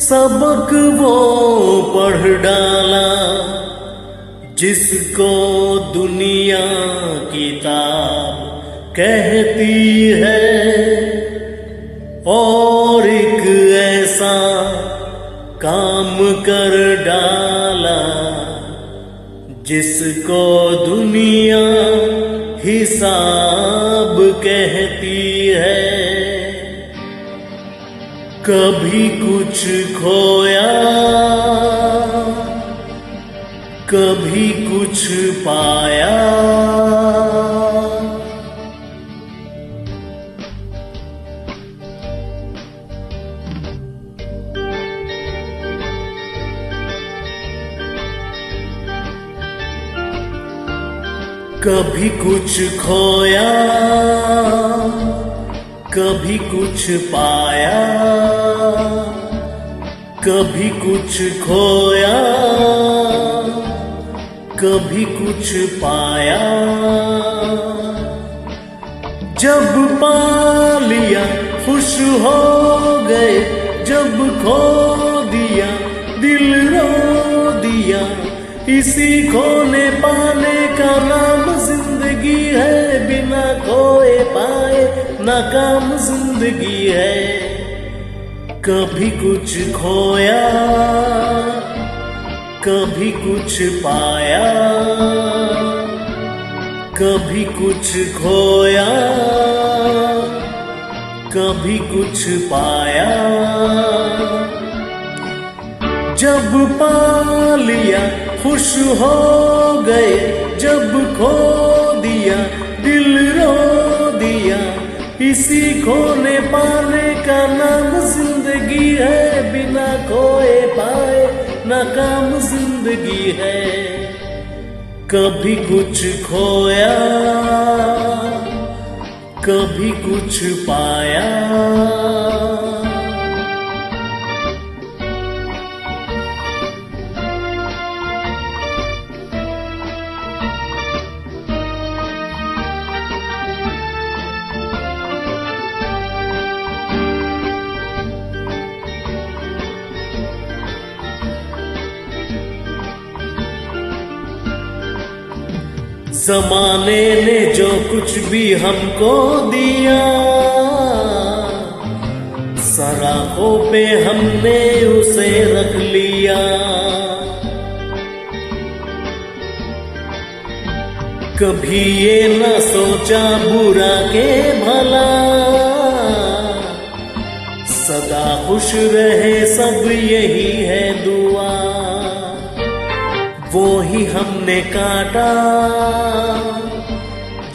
सबक वो पढ़ डाला जिसको दुनिया किताब कहती है, और एक ऐसा काम कर डाला जिसको दुनिया हिसाब कहती है। कभी कुछ खोया, कभी कुछ पाया, कभी कुछ खोया, कभी कुछ पाया, कभी कुछ खोया, कभी कुछ पाया। जब पा लिया खुश हो गए, जब खो दिया दिल रो दिया। इसी खोने पाने का नाम जिंदगी है, बिना खोए पाए नाकाम जिंदगी है। कभी कुछ खोया, कभी कुछ पाया, कभी कुछ खोया, कभी कुछ पाया। जब पा लिया खुश हो गए, जब खो दिया दिल रो दिया। इसी खोने पाने का नाम जिंदगी है, बिना खोए पाए नाकाम जिंदगी है। कभी कुछ खोया, कभी कुछ पाया। ज़माने ने जो कुछ भी हमको दिया, सराहों पे हमने उसे रख लिया। कभी ये न सोचा बुरा के भला, सदा खुश रहे सब यही है दुआ। वो ही हमने काटा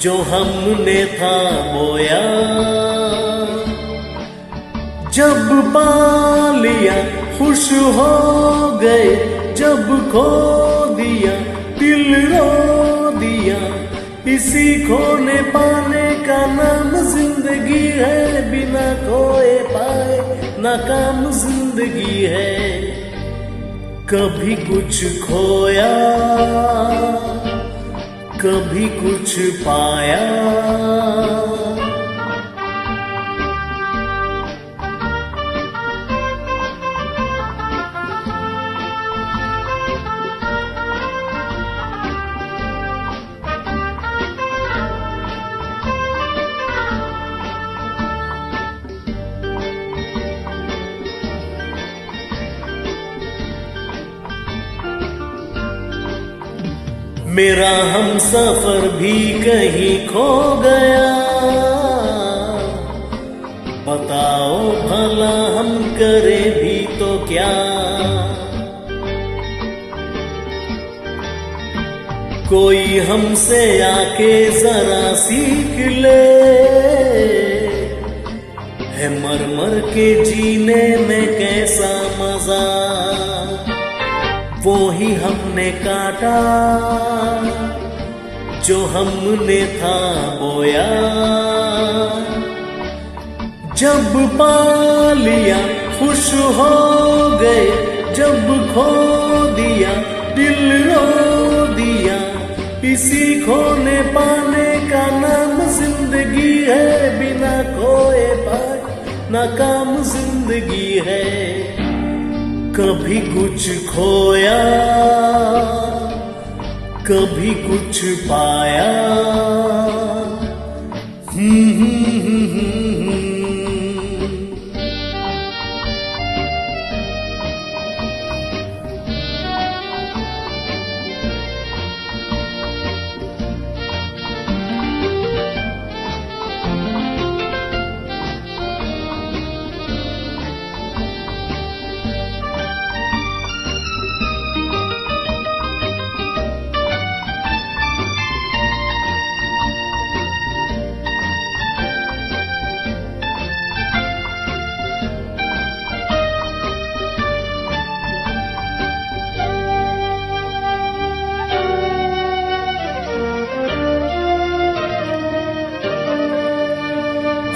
जो हमने था बोया। जब पा लिया खुश हो गए, जब खो दिया दिल रो दिया। इसी खोने पाने का नाम जिंदगी है, बिना खोए पाए नाकाम जिंदगी है। कभी कुछ खोया, कभी कुछ पाया। मेरा हमसफर भी कहीं खो गया, बताओ भला हम करें भी तो क्या। कोई हमसे आके जरा सीख ले, है मर मर के जीने में कैसा मजा। वो ही हमने काटा जो हमने था बोया। जब पा लिया खुश हो गए, जब खो दिया दिल रो दिया। इसी खोने पाने का नाम जिंदगी है, बिना खोए पाए नाकाम जिंदगी है। कभी कुछ खोया, कभी कुछ पाया।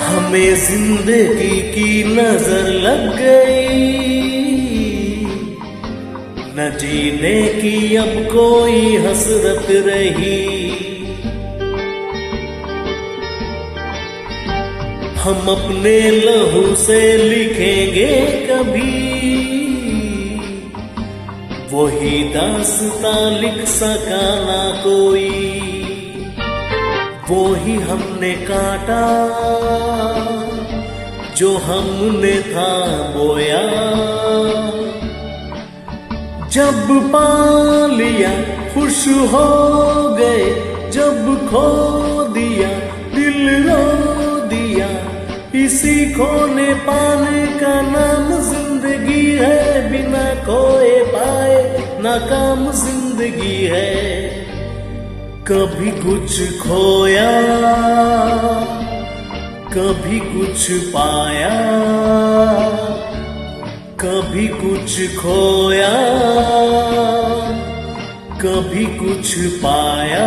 हमें जिंदगी की नजर लग गई, न जीने की अब कोई हसरत रही। हम अपने लहू से लिखेंगे कभी, वही दास्तां लिख सका ना कोई। वो ही हमने काटा जो हमने था बोया। जब पा लिया खुश हो गए, जब खो दिया दिल रो दिया। इसी खोने पाने का नाम जिंदगी है, बिना खोए पाए नाकाम जिंदगी है। कभी कुछ खोया, कभी कुछ पाया, कभी कुछ खोया, कभी कुछ पाया।